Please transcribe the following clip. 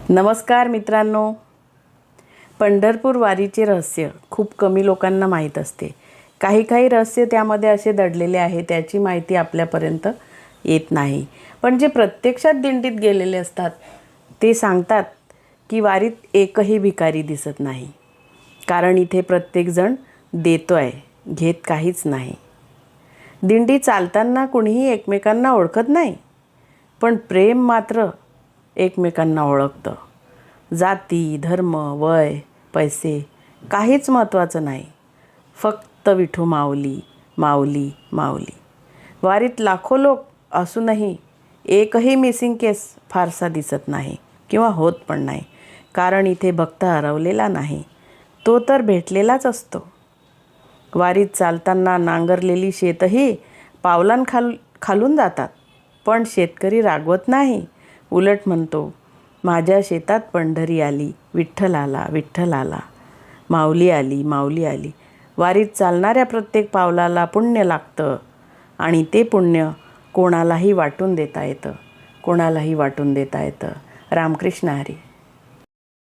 नमस्कार मित्रांनो, पंढरपूर वारीचे रहस्य खूप कमी लोकांना माहीत असते. काही रहस्य त्यामध्ये असे दडलेले आहे, त्याची माहिती आपल्यापर्यंत येत नाही. पण जे प्रत्यक्षात दिंडीत गेलेले असतात ते सांगतात की वारीत एकही भिकारी दिसत नाही, कारण इथे प्रत्येकजण देतोय, घेत काहीच नाही. दिंडी चालताना कुणीही एकमेकांना ओळखत नाही, पण प्रेम मात्र एकमेकांना ओळखतं. जाती, धर्म, वय, पैसे काहीच महत्त्वाचं नाही, फक्त विठू माऊली माऊली माऊली. वारीत लाखो लोक असूनही एकही मिसिंग केस फारसा दिसत नाही किंवा होत पण नाही, कारण इथे भक्त हरवलेला नाही, तो तर भेटलेलाच असतो. वारीत चालताना नांगरलेली शेतही खालून जातात, पण शेतकरी रागवत नाही. उलट म्हणतो, माझ्या शेतात पंढरी आली, विठ्ठल आला विठ्ठल आला, माऊली आली माऊली आली. वारीत चालणाऱ्या प्रत्येक पावलाला पुण्य लागतं आणि ते पुण्य कोणालाही वाटून देता येतं. रामकृष्ण हरी.